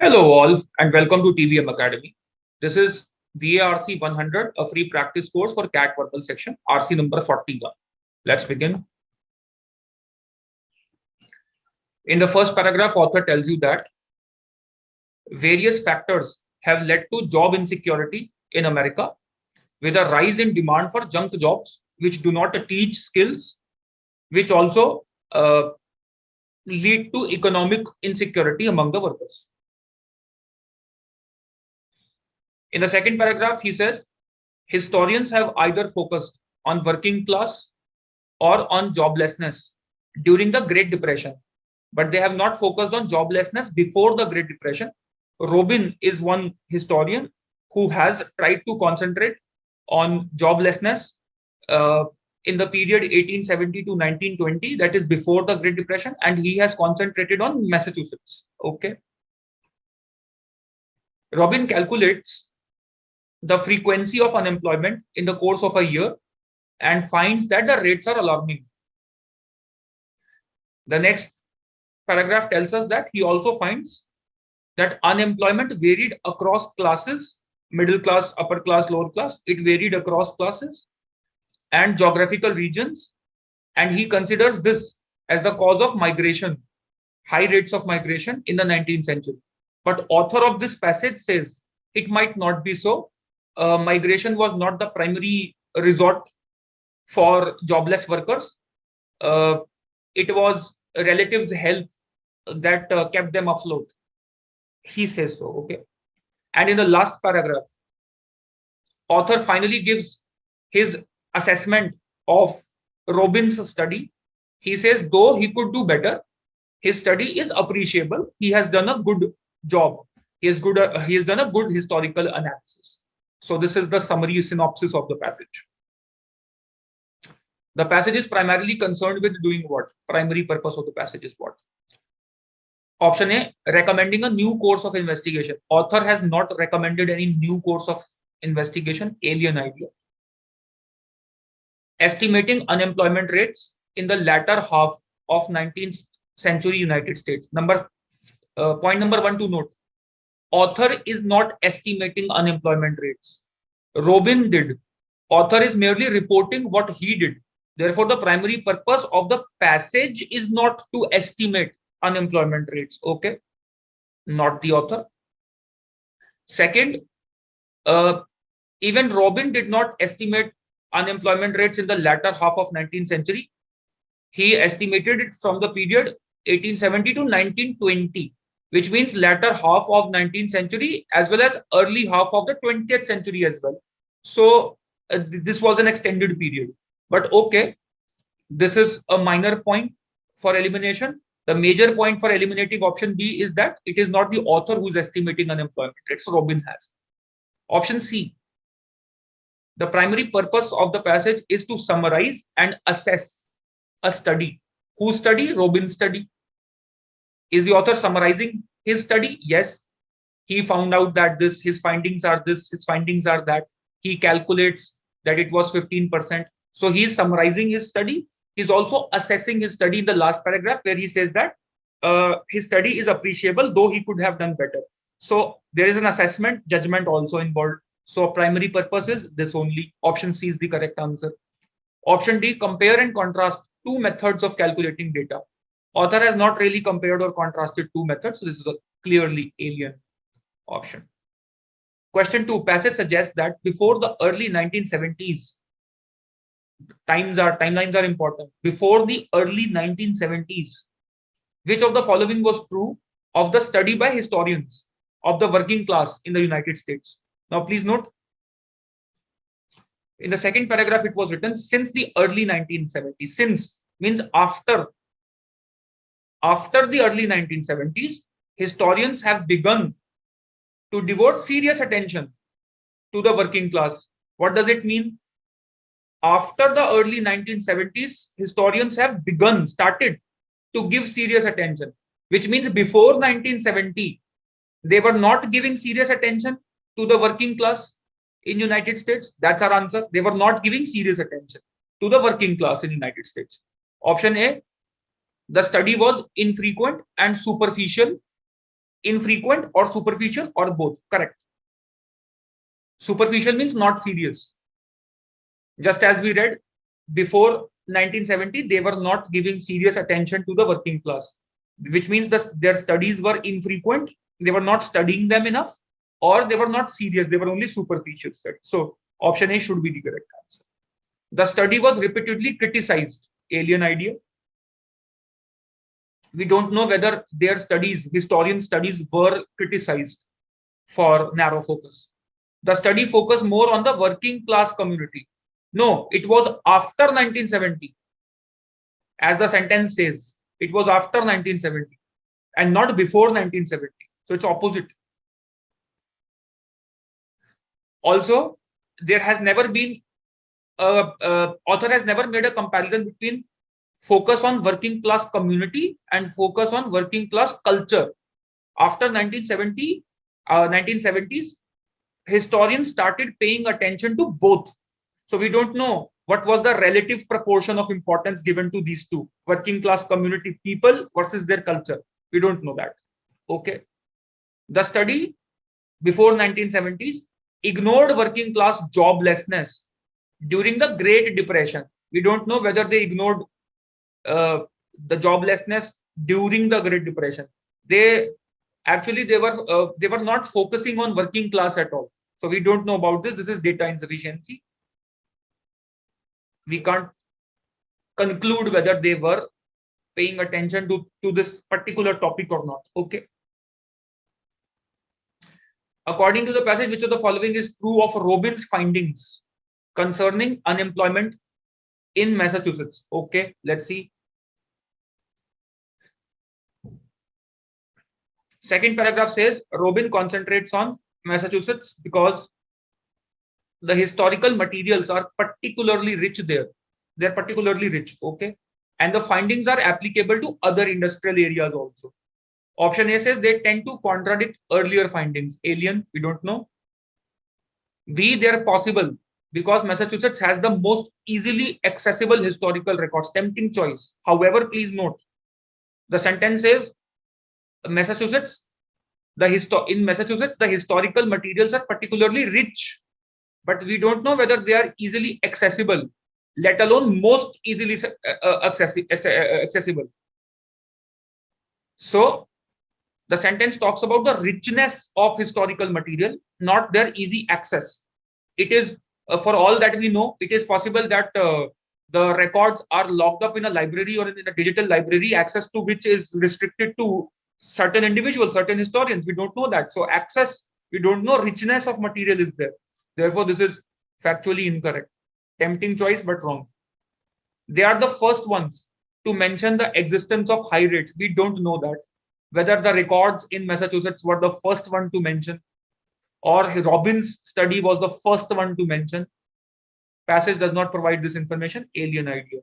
Hello all and welcome to TVM Academy. This is VARC 100, a free practice course for CAT verbal section, RC number 41. Let's begin. In the first paragraph, author tells you that various factors have led to job insecurity in America with a rise in demand for junk jobs which do not teach skills, which also lead to economic insecurity among the workers. In the second paragraph, he says, historians have either focused on working class or on joblessness during the Great Depression, but they have not focused on joblessness before the Great Depression. Robin is one historian who has tried to concentrate on joblessness in the period 1870 to 1920, that is before the Great Depression, and he has concentrated on Massachusetts. Okay. Robin calculates the frequency of unemployment in the course of a year and finds that the rates are alarming. The next paragraph tells us that he also finds that unemployment varied across classes, middle class, upper class, lower class. It varied across classes and geographical regions. And he considers this as the cause of migration, high rates of migration in the 19th century. But author of this passage says it might not be so. Migration was not the primary resort for jobless workers. It was relatives' health that kept them afloat. He says so, okay. And in the last paragraph, author finally gives his assessment of Robin's study. He says, though he could do better, his study is appreciable. He has done a good job. He has done a good historical analysis. So this is the summary synopsis of the passage. The passage is primarily concerned with doing what? Primary purpose of the passage is what? Option A, recommending a new course of investigation. Author has not recommended any new course of investigation, alien idea. Estimating unemployment rates in the latter half of 19th century United States. Point number 1 to note. Author is not estimating unemployment rates. Robin did. Author is merely reporting what he did. Therefore, the primary purpose of the passage is not to estimate unemployment rates. Okay, not the author. Second, even Robin did not estimate unemployment rates in the latter half of 19th century. He estimated it from the period 1870 to 1920. Which means latter half of 19th century as well as early half of the 20th century as well. So this was an extended period. But okay, this is a minor point for elimination. The major point for eliminating option B is that it is not the author who is estimating unemployment rates. Robin has. Option C. The primary purpose of the passage is to summarize and assess a study. Whose study? Robin's study. Is the author summarizing his study? Yes. He found out that his findings are this, his findings are that. He calculates that it was 15%. So he is summarizing his study. He's also assessing his study in the last paragraph where he says that his study is appreciable, though he could have done better. So there is an assessment, judgment also involved. So primary purpose is this only. Option C is the correct answer. Option D, compare and contrast two methods of calculating data. Author has not really compared or contrasted two methods, so this is a clearly alien option. Question 2, passage suggests that before the early 1970s, timelines are important. Before the early 1970s, which of the following was true of the study by historians of the working class in the United States? Now, please note, in the second paragraph, it was written since the early 1970s. Since means after the early 1970s, historians have begun to devote serious attention to the working class. What does it mean? After the early 1970s, historians have started to give serious attention, which means before 1970, they were not giving serious attention to the working class in United States. That's our answer. They were not giving serious attention to the working class in United States. Option A, the study was infrequent and superficial infrequent or superficial or both. Correct. Superficial means not serious. Just as we read, before 1970, they were not giving serious attention to the working class, which means their studies were infrequent. They were not studying them enough, or they were not serious. They were only superficial studies. So option A should be the correct answer. The study was repeatedly criticized. Alien idea. We don't know whether their studies, historian studies, were criticized for narrow focus. The study focused more on the working class community. No, it was after 1970. As the sentence says, it was after 1970 and not before 1970. So it's opposite. Also, there has never been, author has never made a comparison between focus on working class community and focus on working class culture. After 1970s, historians started paying attention to both. So we don't know what was the relative proportion of importance given to these two, working class community people versus their culture. We don't know that. Okay. The study before 1970s ignored working class joblessness during the Great Depression. We don't know whether they ignored the joblessness during the Great Depression. They were not focusing on working class at all. So we don't know about this. This is data insufficiency. We can't conclude whether they were paying attention to this particular topic or not. Okay. According to the passage, which of the following is true of Robin's findings concerning unemployment in Massachusetts? Okay, let's see. Second paragraph says Robin concentrates on Massachusetts because the historical materials are particularly rich there. They're particularly rich. Okay. And the findings are applicable to other industrial areas also. Option A says they tend to contradict earlier findings. Alien, we don't know. B, they're possible because Massachusetts has the most easily accessible historical records. Tempting choice. However, please note, the sentence says Massachusetts, in Massachusetts, the historical materials are particularly rich, but we don't know whether they are easily accessible, let alone most easily accessible. So the sentence talks about the richness of historical material, not their easy access. It is, for all that we know, it is possible that the records are locked up in a library or in a digital library, access to which is restricted to certain individuals, certain historians. We don't know that. So access, we don't know richness of material is there. Therefore, this is factually incorrect. Tempting choice, but wrong. They are the first ones to mention the existence of high rates. We don't know that. Whether the records in Massachusetts were the first one to mention, or Robin's study was the first one to mention. Passage does not provide this information. Alien idea.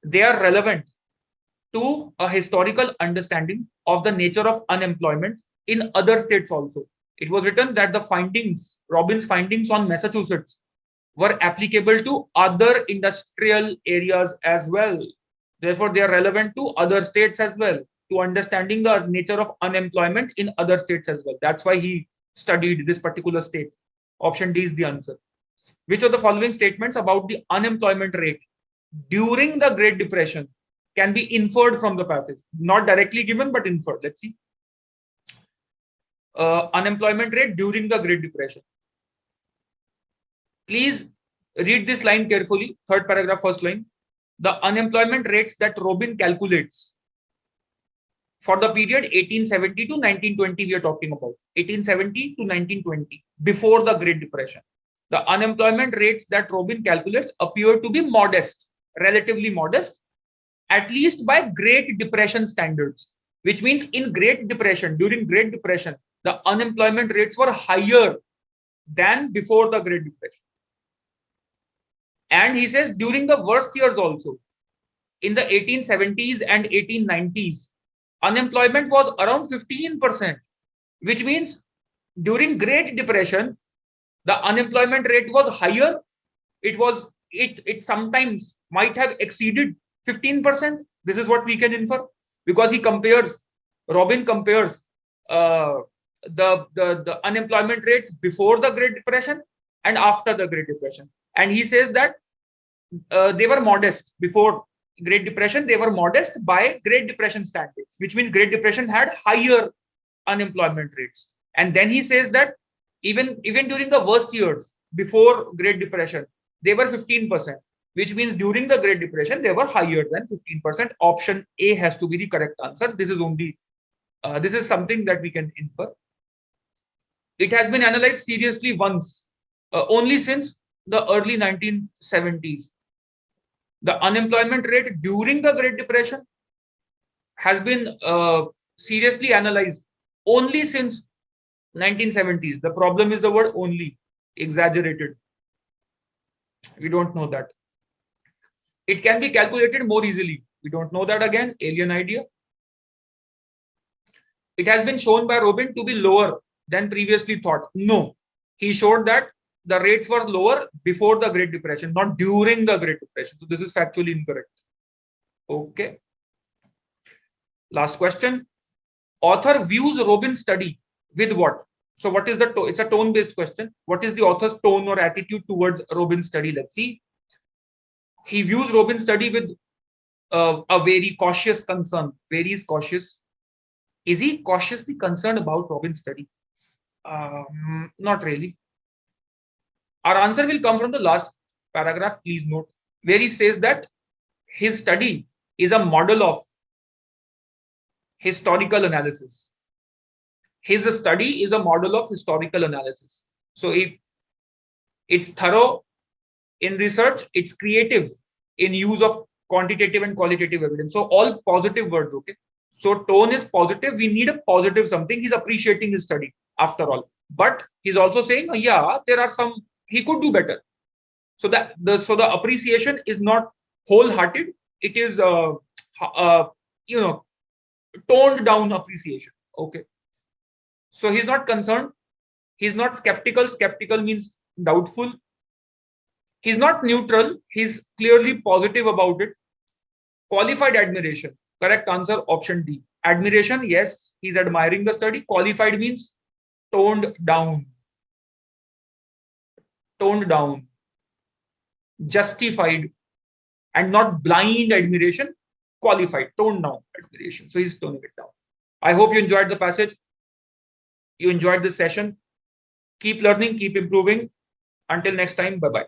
They are relevant to a historical understanding of the nature of unemployment in other states also. It was written that the findings, Robin's findings on Massachusetts, were applicable to other industrial areas as well. Therefore, they are relevant to other states as well, to understanding the nature of unemployment in other states as well. That's why he studied this particular state. Option D is the answer. Which of the following statements about the unemployment rate during the Great Depression can be inferred from the passage? Not directly given, but inferred. Let's see. Unemployment rate during the Great Depression. Please read this line carefully. Third paragraph, first line. The unemployment rates that Robin calculates for the period 1870 to 1920, we are talking about 1870 to 1920, before the Great Depression. The unemployment rates that Robin calculates appear to be modest, relatively modest, at least by Great Depression standards, which means in Great Depression, during Great Depression, the unemployment rates were higher than before the Great Depression. And he says during the worst years also, in the 1870s and 1890s, unemployment was around 15%, which means during Great Depression, the unemployment rate was higher. It sometimes might have exceeded 15%. This is what we can infer, because Robin compares the unemployment rates before the Great Depression and after the Great Depression. And he says that they were modest before Great Depression. They were modest by Great Depression standards, which means Great Depression had higher unemployment rates. And then he says that even during the worst years before Great Depression, they were 15%, which means during the Great Depression, they were higher than 15%. Option A has to be the correct answer. This is only, this is something that we can infer. It has been analyzed seriously once, only since the early 1970s. The unemployment rate during the Great Depression has been seriously analyzed only since 1970s. The problem is the word only, exaggerated. We don't know that. It can be calculated more easily. We don't know that again, alien idea. It has been shown by Robin to be lower than previously thought. No, he showed that the rates were lower before the Great Depression, not during the Great Depression. So this is factually incorrect. Okay. Last question. Author views Robin's study with what? So what is the tone? It's a tone-based question. What is the author's tone or attitude towards Robin's study? Let's see. He views Robin's study with a very cautious concern. Very is cautious. Is he cautiously concerned about Robin's study? Not really. Our answer will come from the last paragraph. Please note, where he says that his study is a model of historical analysis. His study is a model of historical analysis. So if it's thorough in research, it's creative in use of quantitative and qualitative evidence. So all positive words, okay? So tone is positive. We need a positive something. He's appreciating his study after all. But he's also saying, yeah, there are some, he could do better. So that the appreciation is not wholehearted. It is toned down appreciation. Okay. So he's not concerned. He's not skeptical. Skeptical means doubtful. He's not neutral. He's clearly positive about it. Qualified admiration. Correct answer, option D. Admiration, yes, he's admiring the study. Qualified means toned down. Toned down. Justified. And not blind admiration. Qualified, toned down admiration. So he's toning it down. I hope you enjoyed the passage. You enjoyed this session. Keep learning, keep improving. Until next time, bye-bye.